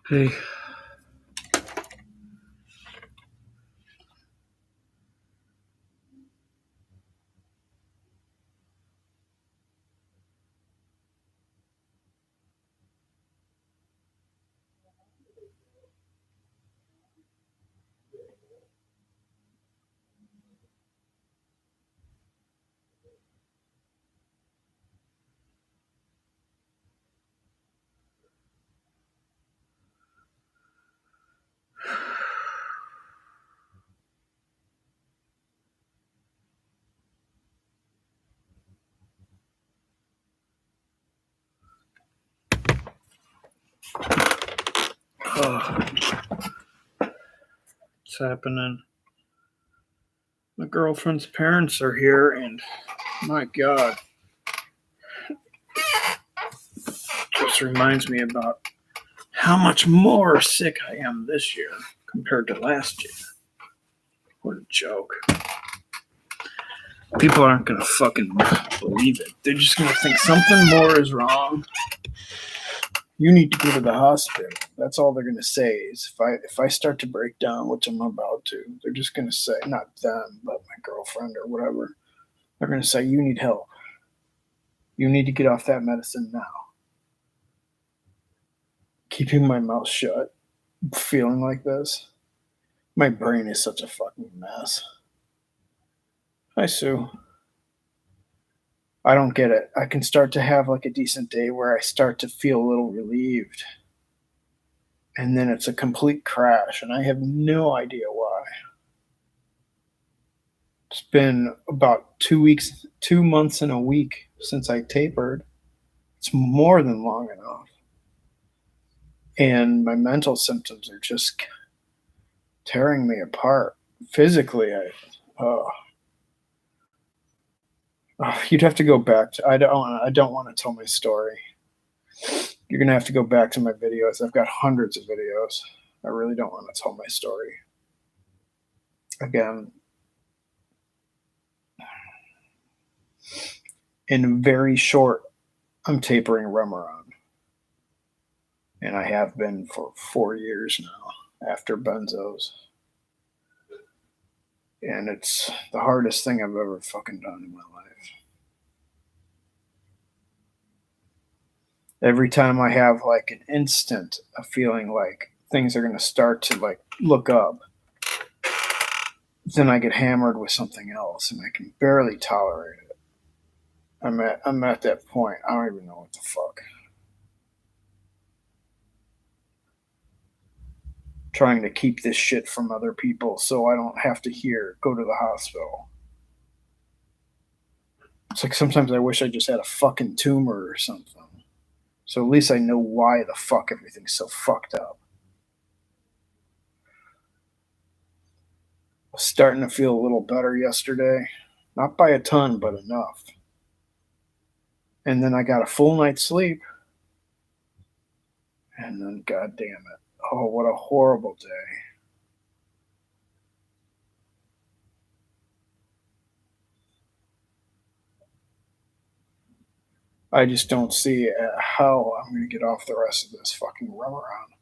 Hey, what's happening? My girlfriend's parents are here, and my God, just reminds me about how much more sick I am this year compared to last year. What a joke. People aren't gonna fucking believe it. They're just gonna think something more is wrong. You need to go to the hospital. That's all they're gonna say is if I start to break down, which I'm about to, they're just gonna say, not them, but my girlfriend or whatever. They're gonna say, you need help. You need to get off that medicine now. Keeping my mouth shut, feeling like this. My brain is such a fucking mess. Hi, Sue. I don't get it. I can start to have like a decent day where I start to feel a little relieved. And then it's a complete crash, and I have no idea why. It's been about 2 weeks, 2 months and a week since I tapered. It's more than long enough. And my mental symptoms are just tearing me apart. Physically, you'd have to go back to. I don't want to tell my story. You're gonna have to go back to my videos. I've got hundreds of videos. I really don't want to tell my story. Again, in very short, I'm tapering Remeron, and I have been for 4 years now after benzos, and it's the hardest thing I've ever fucking done in my life. Every time I have like an instant of feeling like things are gonna start to like look up, then I get hammered with something else, and I can barely tolerate it. I'm at that point. I don't even know what the fuck. Trying to keep this shit from other people so I don't have to go to the hospital. It's like sometimes I wish I just had a fucking tumor or something. So at least I know why the fuck everything's so fucked up. I was starting to feel a little better yesterday. Not by a ton, but enough. And then I got a full night's sleep. And then, god damn it. Oh, what a horrible day. I just don't see how I'm going to get off the rest of this fucking runaround.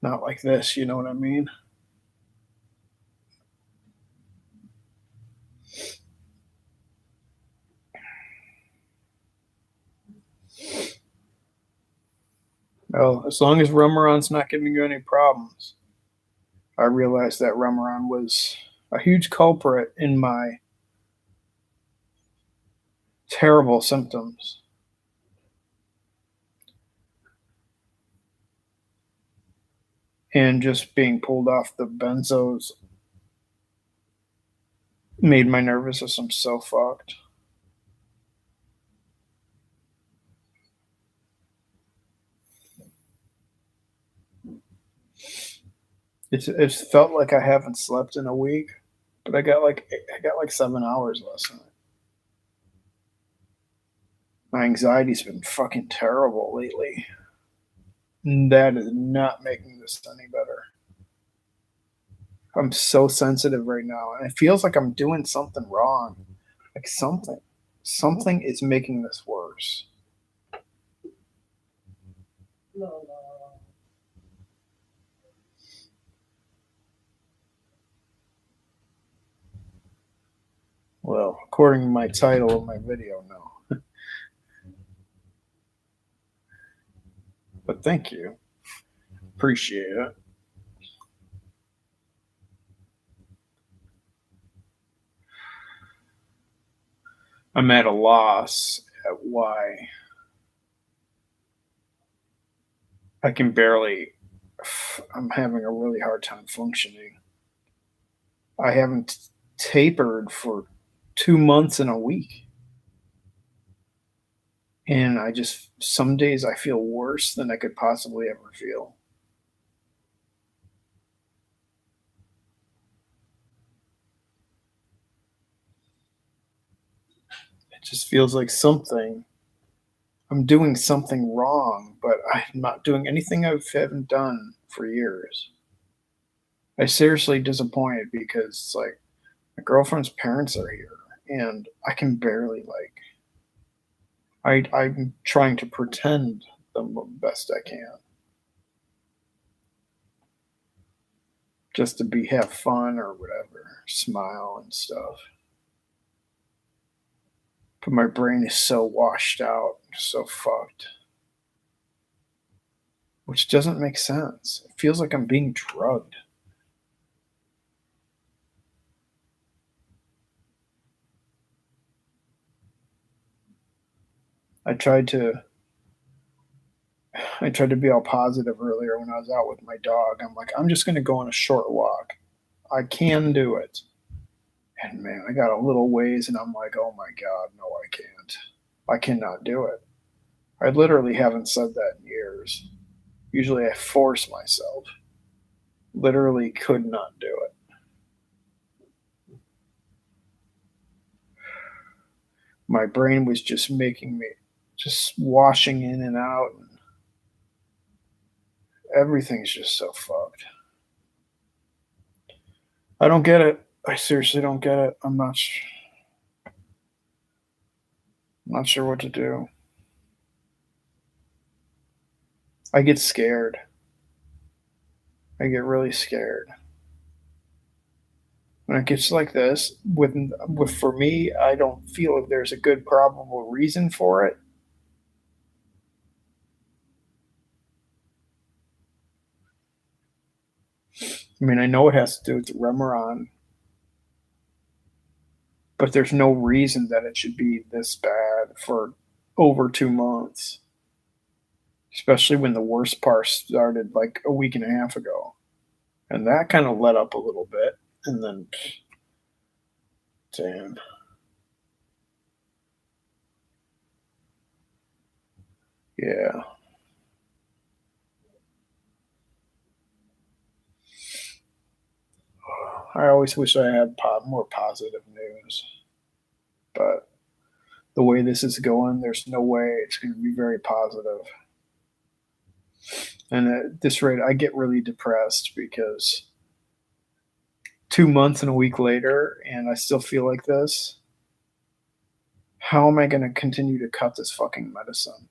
Not like this, you know what I mean? Well, as long as Remeron's not giving you any problems, I realized that Remeron was a huge culprit in my terrible symptoms. And just being pulled off the benzos made my nervous system so fucked. It's felt like I haven't slept in a week, but I got like 7 hours last night. My anxiety's been fucking terrible lately. That is not making this any better. I'm so sensitive right now, and it feels like I'm doing something wrong. Like something is making this worse. According to my title of my video, no. But thank you. Appreciate it. I'm at a loss at why I can barely. I'm having a really hard time functioning. I haven't tapered for 2 months and a week. And I just, some days I feel worse than I could possibly ever feel. It just feels like I'm doing something wrong, but I'm not doing anything I haven't done for years. I seriously disappointed because it's like my girlfriend's parents are here and I can barely I'm trying to pretend the best I can just to be have fun or whatever, smile and stuff. But my brain is so washed out, so fucked, which doesn't make sense. It feels like I'm being drugged. I tried to I tried to be all positive earlier when I was out with my dog. I'm like, I'm just going to go on a short walk. I can do it. And man, I got a little ways and I'm like, oh my God, no, I can't. I cannot do it. I literally haven't said that in years. Usually I force myself. Literally could not do it. My brain was just making me just washing in and out. And everything's just so fucked. I don't get it. I seriously don't get it. I'm not sure what to do. I get scared. I get really scared. When it gets like this, with for me, I don't feel like there's a good probable reason for it. I mean, I know it has to do with Remeron, but there's no reason that it should be this bad for over 2 months, especially when the worst part started like a week and a half ago. And that kind of let up a little bit. And then, damn. Yeah. I always wish I had more positive news. But the way this is going, there's no way it's going to be very positive. And at this rate, I get really depressed because 2 months and a week later, and I still feel like this. How am I going to continue to cut this fucking medicine?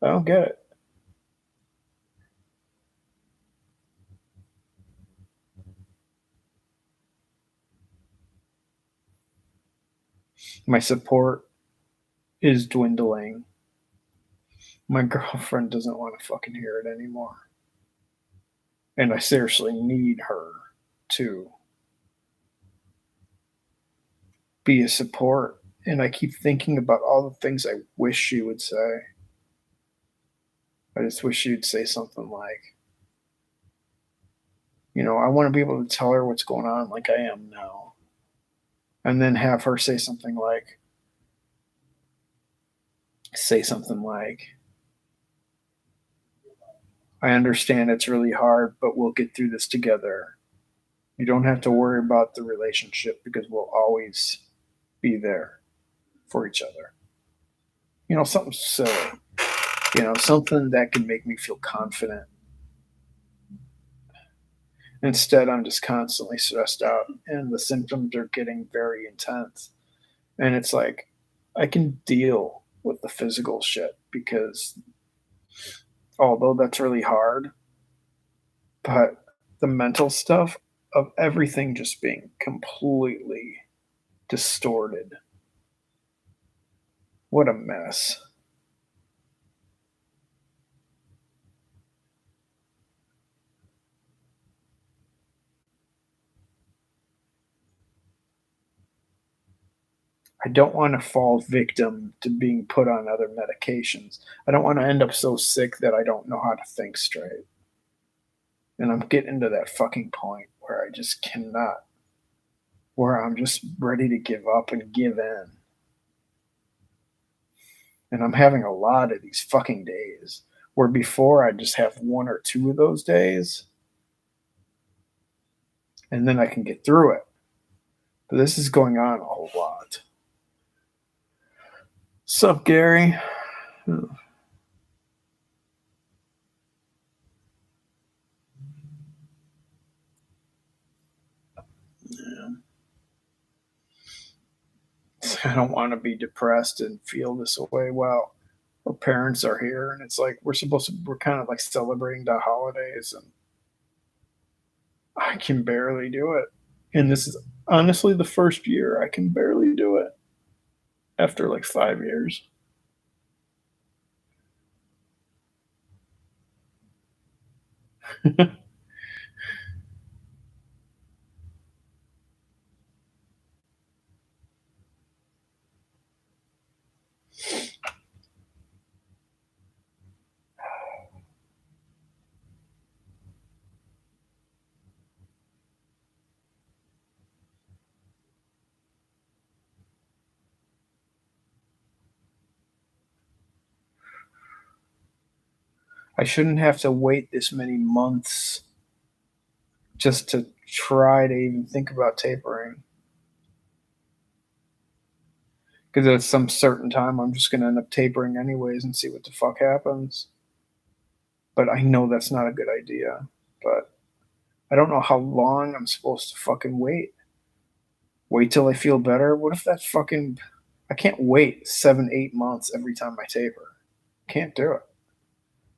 I don't get it. My support is dwindling. My girlfriend doesn't want to fucking hear it anymore. And I seriously need her to be a support. And I keep thinking about all the things I wish she would say. I just wish she'd say something like, I want to be able to tell her what's going on like I am now. And then have her say something like, I understand it's really hard, but we'll get through this together. You don't have to worry about the relationship because we'll always be there for each other. Something silly. Something that can make me feel confident. Instead, I'm just constantly stressed out and the symptoms are getting very intense. And it's like, I can deal with the physical shit because although that's really hard, but the mental stuff of everything just being completely distorted. What a mess. I don't want to fall victim to being put on other medications. I don't want to end up so sick that I don't know how to think straight. And I'm getting to that fucking point where I just cannot, where I'm just ready to give up and give in. And I'm having a lot of these fucking days where before I just have one or two of those days and then I can get through it. But this is going on a whole lot. Sup, Gary? I don't want to be depressed and feel this way. Well, our parents are here, and it's like we're kind of like celebrating the holidays, and I can barely do it. And this is honestly the first year I can barely do it after like 5 years. I shouldn't have to wait this many months just to try to even think about tapering. Because at some certain time, I'm just going to end up tapering anyways and see what the fuck happens. But I know that's not a good idea. But I don't know how long I'm supposed to fucking wait. Wait till I feel better? What if that's fucking. I can't wait 7, 8 months every time I taper. Can't do it.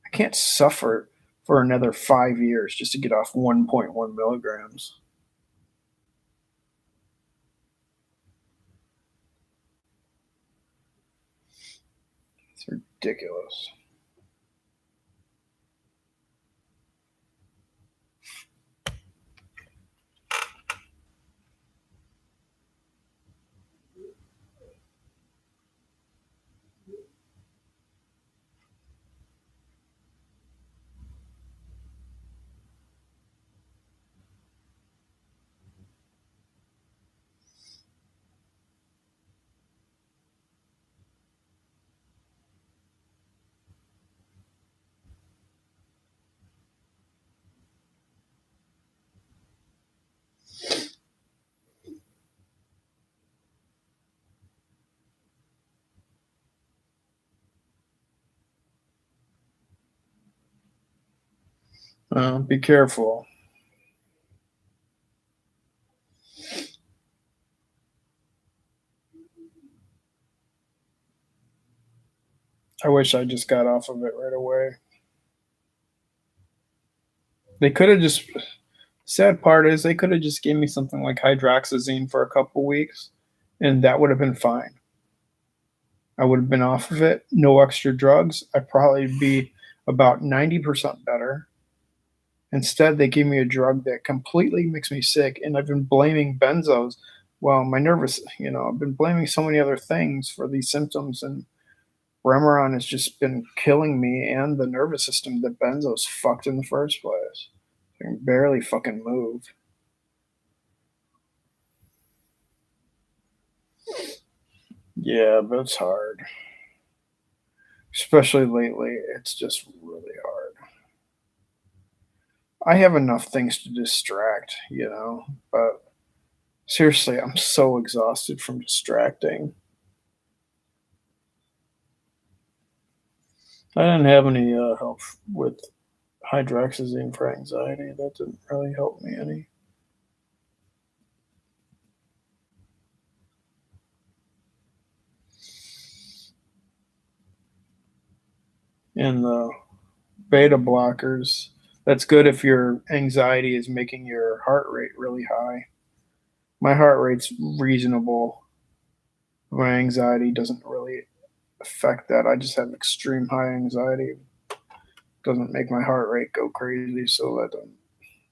I can't suffer for another 5 years just to get off 1.1 milligrams. It's ridiculous. Be careful. I wish I just got off of it right away. They could have just. Sad part is they could have just gave me something like hydroxyzine for a couple weeks, and that would have been fine. I would have been off of it, no extra drugs. I'd probably be about 90% better. Instead, they gave me a drug that completely makes me sick, and I've been blaming benzos. Well, my nervous, I've been blaming so many other things for these symptoms, and Remeron has just been killing me and the nervous system that benzos fucked in the first place. I can barely fucking move. Yeah, but it's hard. Especially lately, it's just really hard. I have enough things to distract, but seriously, I'm so exhausted from distracting. I didn't have any help with hydroxyzine for anxiety. That didn't really help me any. And the beta blockers, that's good if your anxiety is making your heart rate really high. My heart rate's reasonable. My anxiety doesn't really affect that. I just have extreme high anxiety. Doesn't make my heart rate go crazy, so that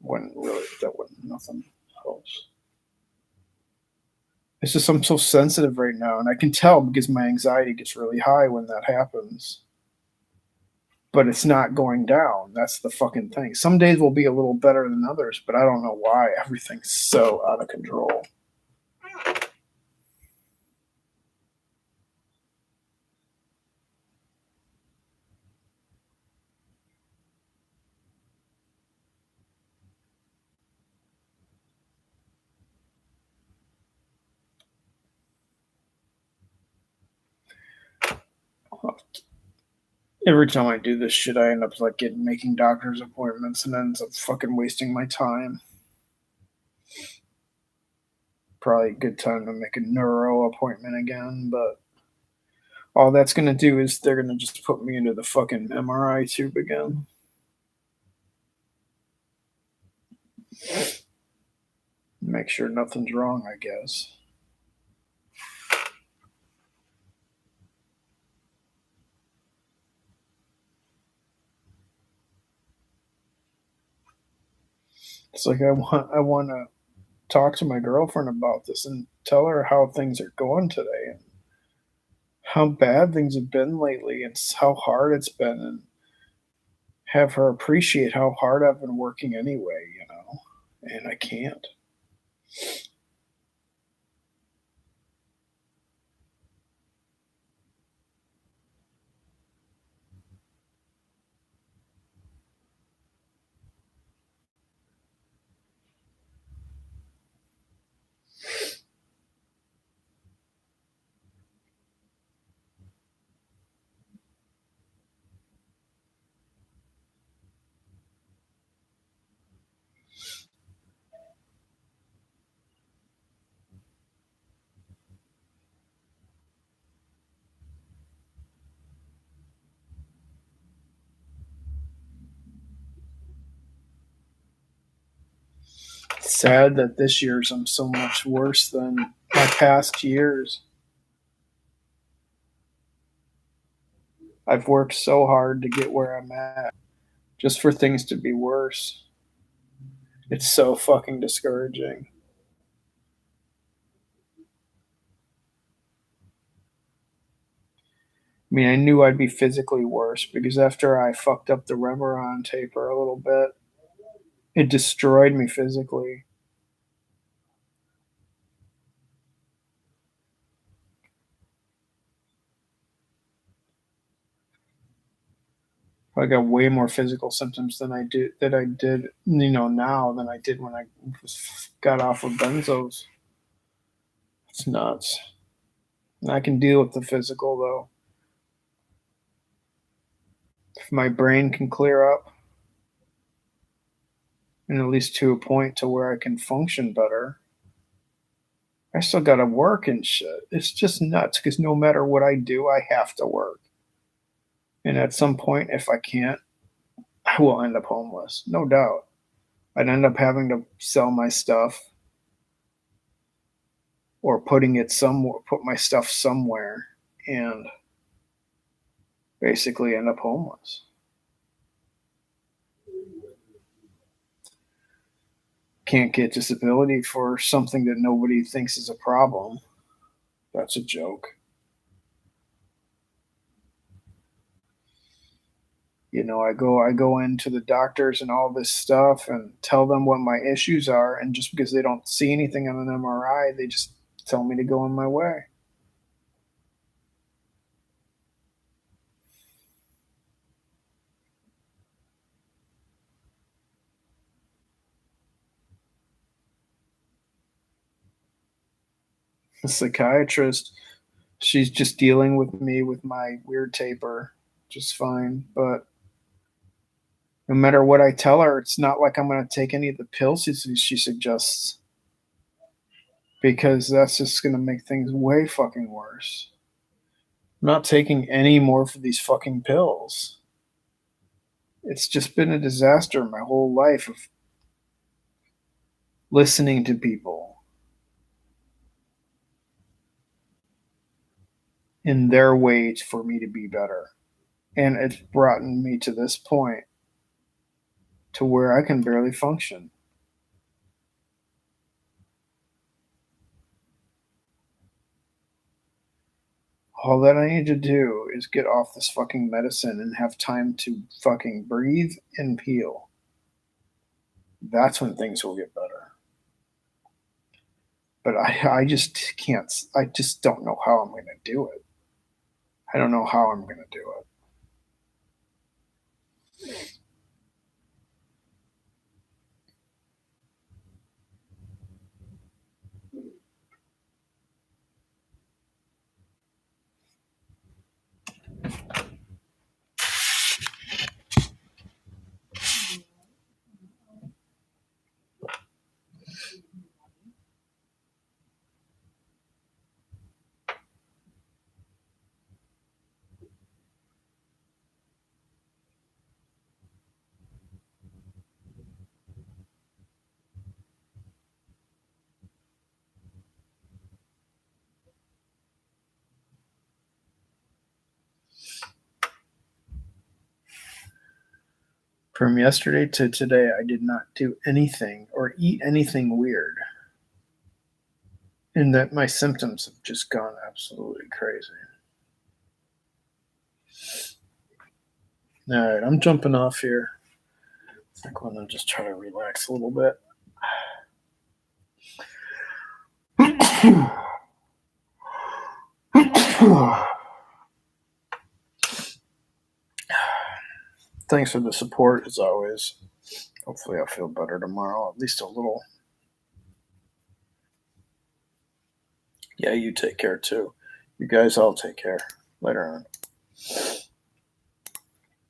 wouldn't nothing helps. It's just I'm so sensitive right now, and I can tell because my anxiety gets really high when that happens. But it's not going down. That's the fucking thing. Some days will be a little better than others, but I don't know why everything's so out of control. Every time I do this shit, I end up like making doctor's appointments and ends up fucking wasting my time. Probably a good time to make a neuro appointment again, but all that's gonna do is they're gonna just put me into the fucking MRI tube again. Make sure nothing's wrong, I guess. It's like I want to talk to my girlfriend about this and tell her how things are going today and how bad things have been lately and how hard it's been, and have her appreciate how hard I've been working anyway, and I can't. It's sad that this year's I'm so much worse than my past years. I've worked so hard to get where I'm at just for things to be worse. It's so fucking discouraging. I mean, I knew I'd be physically worse because after I fucked up the Remeron taper a little bit, it destroyed me physically. I got way more physical symptoms than I did now than I did when I got off of benzos. It's nuts. And I can deal with the physical though. If my brain can clear up, and at least to a point to where I can function better, I still gotta work and shit. It's just nuts because no matter what I do, I have to work. And at some point, if I can't, I will end up homeless, no doubt. I'd end up having to sell my stuff or put my stuff somewhere and basically end up homeless. Can't get disability for something that nobody thinks is a problem. That's a joke. I go into the doctors and all this stuff and tell them what my issues are, and just because they don't see anything on an MRI, they just tell me to go on my way. The psychiatrist, she's just dealing with me with my weird taper just fine, but no matter what I tell her, it's not like I'm going to take any of the pills she suggests, because that's just going to make things way fucking worse. I'm not taking any more for these fucking pills. It's just been a disaster my whole life of listening to people. in their way for me to be better. And it's brought me to this point to where I can barely function. All that I need to do is get off this fucking medicine and have time to fucking breathe and heal. That's when things will get better. But I just can't, I just don't know how I'm going to do it. I don't know how I'm going to do it. From yesterday to today, I did not do anything or eat anything weird. And that my symptoms have just gone absolutely crazy. All right, I'm jumping off here. I think I'm going to just try to relax a little bit. Thanks for the support as always. Hopefully, I'll feel better tomorrow, at least a little. Yeah, you take care too. You guys all take care. Later on.